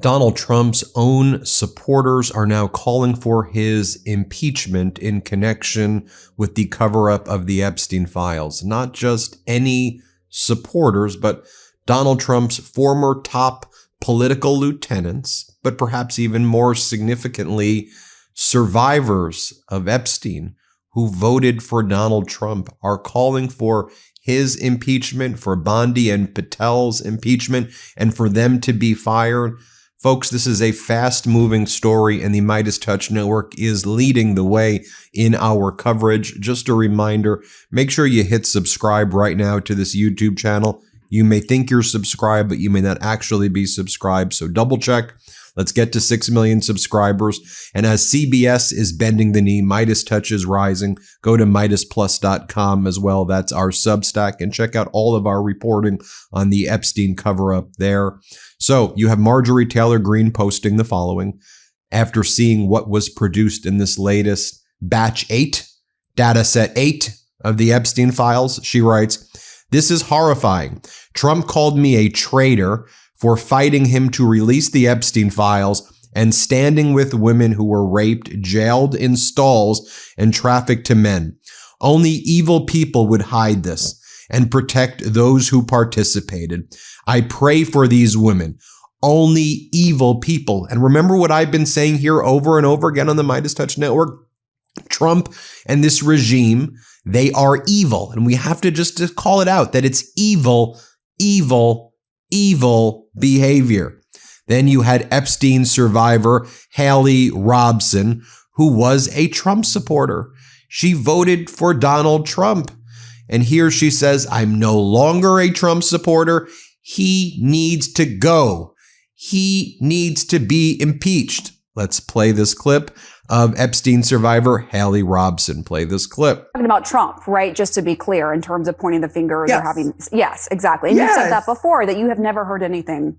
Donald Trump's own supporters are now calling for his impeachment in connection with the cover-up of the Epstein files. Not just any supporters, but Donald Trump's former top political lieutenants, but perhaps even more significantly, survivors of Epstein who voted for Donald Trump are calling for his impeachment, for Bondi and Patel's impeachment, and for them to be fired. Folks, this is a fast-moving story, and the MeidasTouch Network is leading the way in our coverage. Just a reminder, make sure you hit subscribe right now to this YouTube channel. You may think you're subscribed, but you may not actually be subscribed, so double check. Let's get to 6 million subscribers. And as CBS is bending the knee, MeidasTouch is rising. Go to MeidasPlus.com as well. That's our Substack. And check out all of our reporting on the Epstein cover-up there. So you have Marjorie Taylor Greene posting the following. After seeing what was produced in this latest batch 8, dataset 8 of the Epstein files, she writes, "This is horrifying. Trump called me a traitor for fighting him to release the Epstein files and standing with women who were raped, jailed in stalls, and trafficked to men. Only evil people would hide this and protect those who participated. I pray for these women. Only evil people." And remember what I've been saying here over and over again on the MeidasTouch Network? Trump and this regime, they are evil. And we have to just call it out that it's evil, evil, evil behavior. Then you had Epstein survivor Hallie Robson, who was a Trump supporter. She voted for Donald Trump. And here she says, "I'm no longer a Trump supporter. He needs to go. He needs to be impeached." Let's play this clip of Epstein survivor Hallie Robson. Play this clip. Talking about Trump, right? Just to be clear, in terms of pointing the fingers Yes. or having, yes, exactly. And Yes. you said that before, that you have never heard anything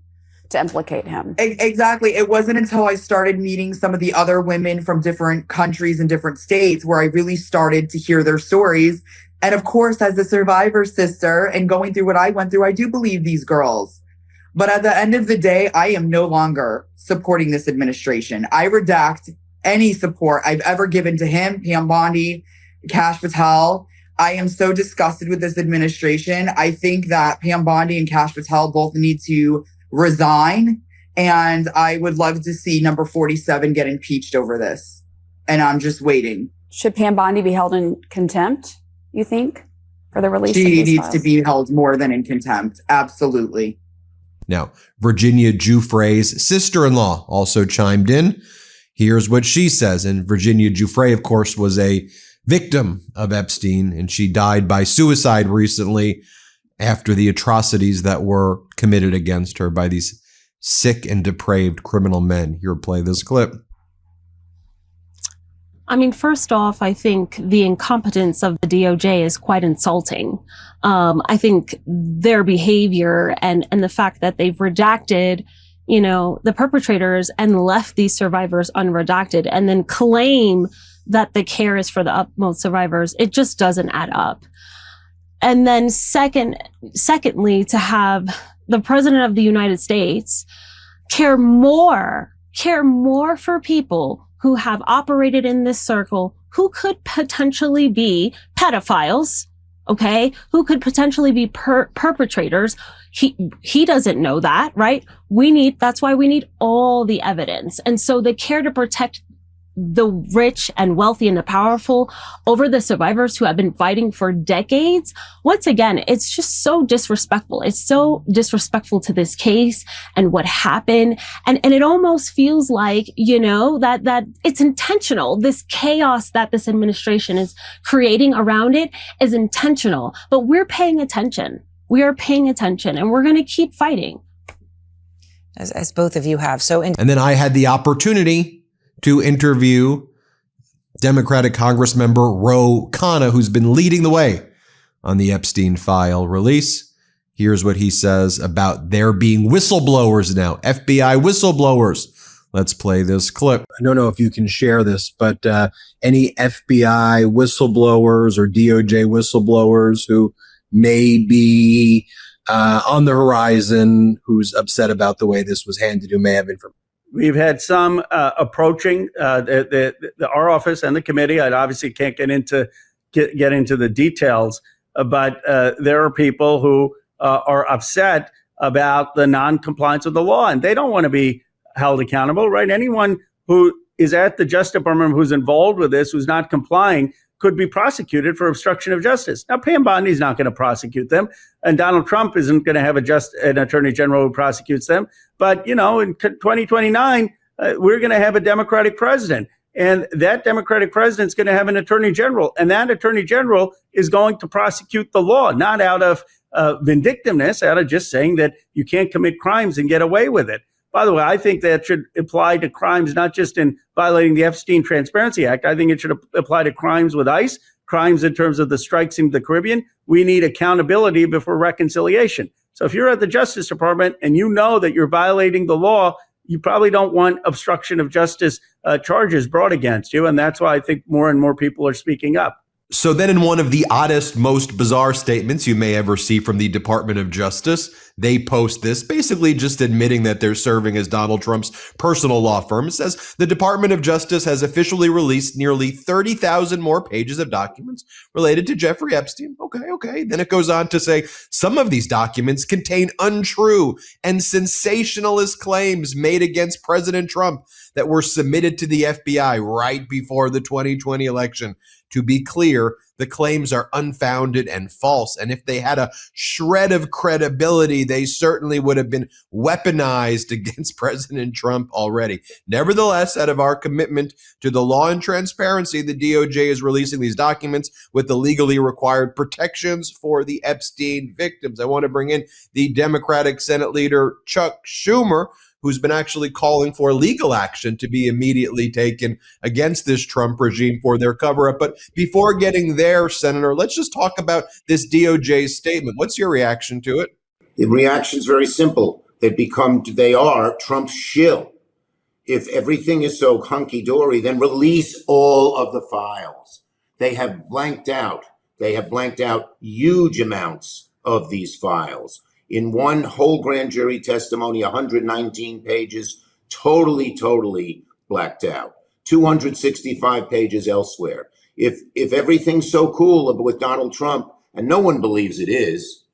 to implicate him. Exactly. It wasn't until I started meeting some of the other women from different countries and different states where I really started to hear their stories. And of course, as a survivor sister and going through what I went through, I do believe these girls. But at the end of the day, I am no longer supporting this administration. I redact any support I've ever given to him, Pam Bondi, Kash Patel. I am so disgusted with this administration. I think that Pam Bondi and Kash Patel both need to resign. And I would love to see number 47 get impeached over this. And I'm just waiting. Should Pam Bondi be held in contempt, you think, for the release of She these needs files? to be held more than in contempt. Absolutely. Now, Virginia Giuffre's sister-in-law also chimed in. Here's what she says. And Virginia Giuffre, of course, was a victim of Epstein, and she died by suicide recently after the atrocities that were committed against her by these sick and depraved criminal men. Here, play this clip. I mean, first off, I think the incompetence of the DOJ is quite insulting. I think their behavior and the fact that they've redacted, you know, the perpetrators and left these survivors unredacted and then claim that the care is for the utmost survivors, it just doesn't add up. And then secondly, to have the president of the United States care more for people who have operated in this circle, who could potentially be pedophiles, okay, who could potentially be perpetrators. He doesn't know that, right? That's why we need all the evidence. And so the care to protect the rich and wealthy and the powerful over the survivors who have been fighting for decades. Once again, it's just so disrespectful. It's so disrespectful to this case and what happened. And it almost feels like, you know, that it's intentional. This chaos that this administration is creating around it is intentional, but we're paying attention. We are paying attention and we're going to keep fighting. As both of you have. And then I had the opportunity to interview Democratic Congressmember Ro Khanna, who's been leading the way on the Epstein file release. Here's what he says about there being whistleblowers now, FBI whistleblowers. Let's play this clip. I don't know if you can share this, but any FBI whistleblowers or DOJ whistleblowers who may be on the horizon who's upset about the way this was handled, who may have information? We've had some approaching our office and the committee. I obviously can't get into the details, but there are people who are upset about the non-compliance of the law, and they don't want to be held accountable, right? Anyone who is at the Justice Department who's involved with this, who's not complying, could be prosecuted for obstruction of justice. Now, Pam Bondi's not going to prosecute them, and Donald Trump isn't going to have an attorney general who prosecutes them. But, in 2029, we're going to have a Democratic president, and that Democratic president's going to have an attorney general, and that attorney general is going to prosecute the law, not out of vindictiveness, out of just saying that you can't commit crimes and get away with it. By the way, I think that should apply to crimes, not just in violating the Epstein Transparency Act. I think it should apply to crimes with ICE, crimes in terms of the strikes in the Caribbean. We need accountability before reconciliation. So if you're at the Justice Department and you know that you're violating the law, you probably don't want obstruction of justice charges brought against you. And that's why I think more and more people are speaking up. So then in one of the oddest, most bizarre statements you may ever see from the Department of Justice, they post this, basically just admitting that they're serving as Donald Trump's personal law firm. It says the Department of Justice has officially released nearly 30,000 more pages of documents related to Jeffrey Epstein. Okay. Then it goes on to say some of these documents contain untrue and sensationalist claims made against President Trump that were submitted to the FBI right before the 2020 election. To be clear, the claims are unfounded and false. And if they had a shred of credibility, they certainly would have been weaponized against President Trump already. Nevertheless, out of our commitment to the law and transparency, the DOJ is releasing these documents with the legally required protections for the Epstein victims. I want to bring in the Democratic Senate leader, Chuck Schumer, who's been actually calling for legal action to be immediately taken against this Trump regime for their cover-up. But before getting there, Senator, let's just talk about this DOJ statement. What's your reaction to it? The reaction is very simple. They are Trump's shill. If everything is so hunky-dory, then release all of the files. They have blanked out huge amounts of these files. In one whole grand jury testimony, 119 pages, totally blacked out. 265 pages elsewhere. If everything's so cool with Donald Trump, and no one believes it is,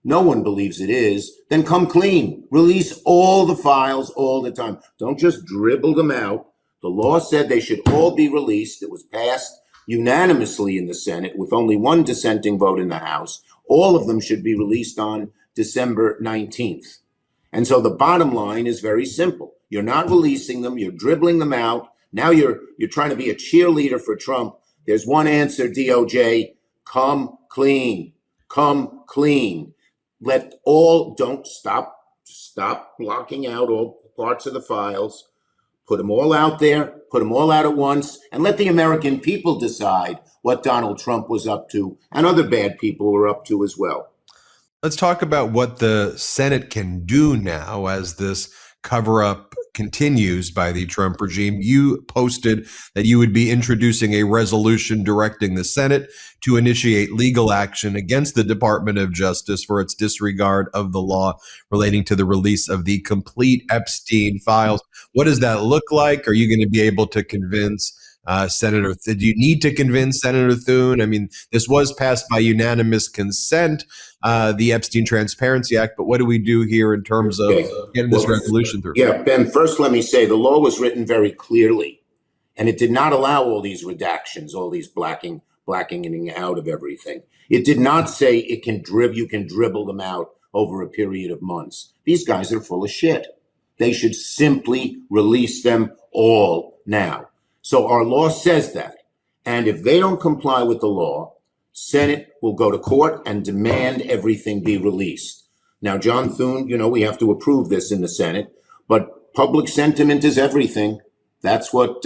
then come clean. Release all the files all the time. Don't just dribble them out. The law said they should all be released. It was passed unanimously in the Senate with only one dissenting vote in the House. All of them should be released on December 19th. And so the bottom line is very simple. You're not releasing them. You're dribbling them out. Now you're trying to be a cheerleader for Trump. There's one answer, DOJ. Come clean. Come clean. Don't stop blocking out all parts of the files. Put them all out there. Put them all out at once. And let the American people decide what Donald Trump was up to and other bad people were up to as well. Let's talk about what the Senate can do now as this cover-up continues by the Trump regime. You posted that you would be introducing a resolution directing the Senate to initiate legal action against the Department of Justice for its disregard of the law relating to the release of the complete Epstein files. What does that look like? Are you going to be able to convince do you need to convince Senator Thune? I mean, this was passed by unanimous consent, the Epstein Transparency Act, but what do we do here in terms of getting this resolution through? Yeah, Ben, first let me say the law was written very clearly, and it did not allow all these redactions, all these blacking out of everything. It did not say you can dribble them out over a period of months. These guys are full of shit. They should simply release them all now. So our law says that. And if they don't comply with the law, Senate will go to court and demand everything be released. Now, John Thune, we have to approve this in the Senate, but public sentiment is everything. That's what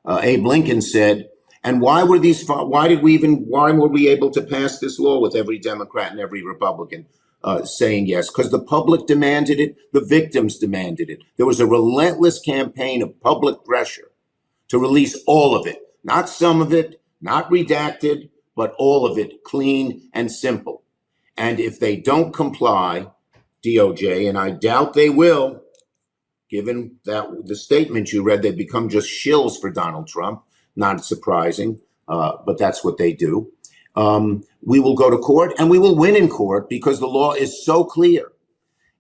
Abe Lincoln said. And why were we able to pass this law with every Democrat and every Republican saying yes? Because the public demanded it. The victims demanded it. There was a relentless campaign of public pressure to release all of it, not some of it, not redacted, but all of it, clean and simple. And if they don't comply, DOJ, and I doubt they will, given that the statement you read, they become just shills for Donald Trump. Not surprising, but that's what they do. We will go to court and we will win in court because the law is so clear.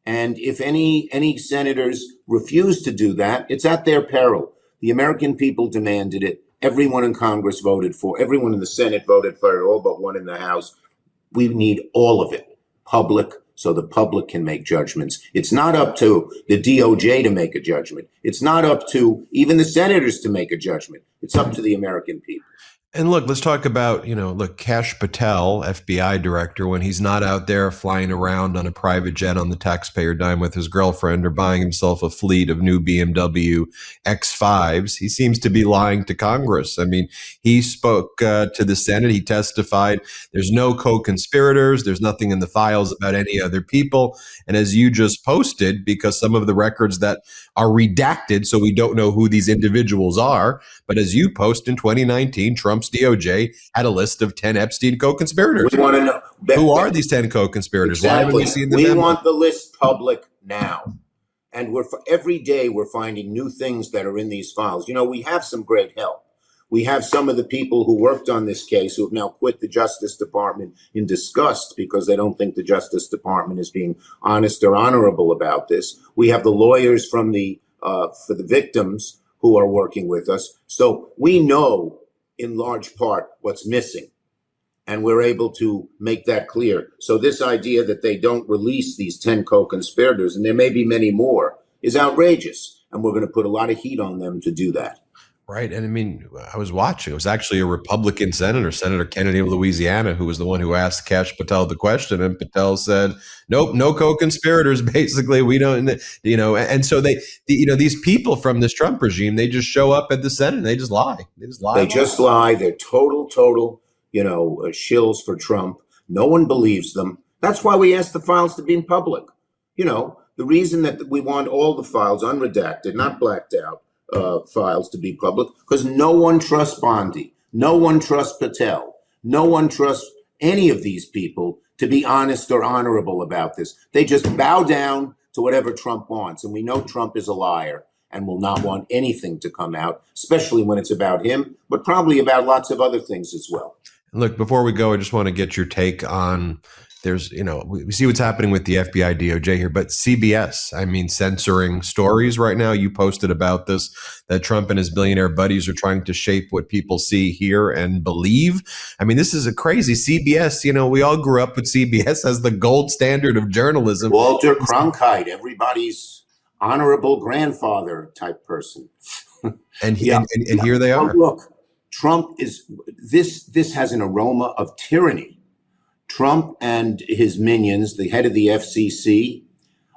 And if any senators refuse to do that, it's at their peril. The American people demanded it. Everyone in Congress voted for, everyone in the Senate voted for it, all but one in the House. We need all of it public so the public can make judgments. It's not up to the DOJ to make a judgment. It's not up to even the senators to make a judgment. It's up to the American people. And look, let's talk about, Kash Patel, FBI director, when he's not out there flying around on a private jet on the taxpayer dime with his girlfriend or buying himself a fleet of new BMW X5s, he seems to be lying to Congress. I mean, he spoke to the Senate. He testified there's no co-conspirators. There's nothing in the files about any other people. And as you just posted, because some of the records that are redacted, so we don't know who these individuals are. But as you post in 2019, Trump's DOJ had a list of 10 Epstein co-conspirators. We want to know who are these 10 co-conspirators. Exactly. Why haven't we seen the We memo? want the list public now. And every day we're finding new things that are in these files. We have some great help. We have some of the people who worked on this case who have now quit the Justice Department in disgust because they don't think the Justice Department is being honest or honorable about this. We have the lawyers from for the victims who are working with us. So we know in large part what's missing, and we're able to make that clear. So this idea that they don't release these 10 co-conspirators, and there may be many more, is outrageous. And we're going to put a lot of heat on them to do that. Right. And I mean, I was watching. It was actually a Republican senator, Senator Kennedy of Louisiana, who was the one who asked Kash Patel the question. And Patel said, nope, no co-conspirators. Basically, we don't, and so these people from this Trump regime, they just show up at the Senate and they just lie. They just lie. They're total, shills for Trump. No one believes them. That's why we asked the files to be in public. The reason that we want all the files unredacted, not blacked out, files to be public, because no one trusts Bondi, no one trusts Patel, no one trusts any of these people to be honest or honorable about this. They just bow down to whatever Trump wants, and we know Trump is a liar and will not want anything to come out, especially when it's about him, but probably about lots of other things as well. Look, before we go, I just want to get your take on we see what's happening with the FBI DOJ here, but CBS, censoring stories right now. You posted about this, that Trump and his billionaire buddies are trying to shape what people see, hear, and believe. This is a crazy CBS. We all grew up with CBS as the gold standard of journalism. Walter Cronkite, everybody's honorable grandfather type person. And here they are. Look, Trump this has an aroma of tyranny. Trump and his minions, the head of the FCC,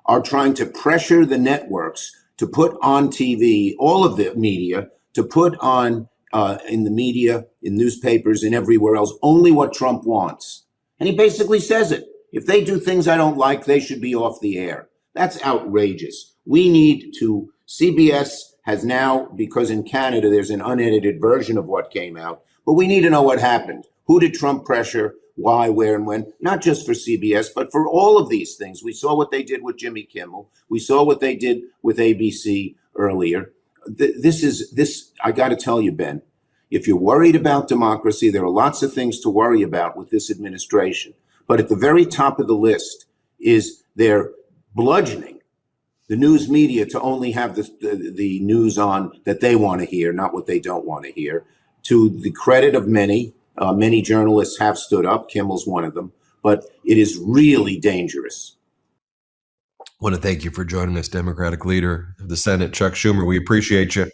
are trying to pressure the networks to put on TV, all of the media, to put on in the media, in newspapers, and everywhere else, only what Trump wants. And he basically says it. If they do things I don't like, they should be off the air. That's outrageous. CBS has now, because in Canada there's an unedited version of what came out, but we need to know what happened. Who did Trump pressure? Why, where, and when, not just for CBS, but for all of these things. We saw what they did with Jimmy Kimmel. We saw what they did with ABC earlier. I got to tell you, Ben, if you're worried about democracy, there are lots of things to worry about with this administration. But at the very top of the list is their bludgeoning the news media to only have the news on that they want to hear, not what they don't want to hear, to the credit of many. Many journalists have stood up. Kimmel's one of them, but it is really dangerous. I want to thank you for joining us, Democratic Leader of the Senate, Chuck Schumer. We appreciate you.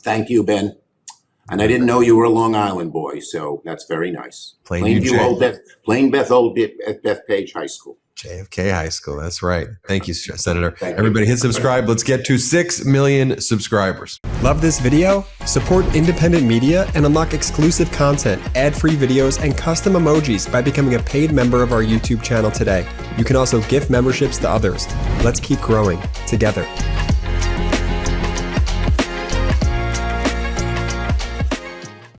Thank you, Ben. And I didn't know you were a Long Island boy, so that's very nice. Plainview Old Bethpage High School. JFK High School. That's right. Thank you, Senator. Everybody hit subscribe. Let's get to 6 million subscribers. Love this video? Support independent media and unlock exclusive content, ad-free videos, and custom emojis by becoming a paid member of our YouTube channel today. You can also gift memberships to others. Let's keep growing together.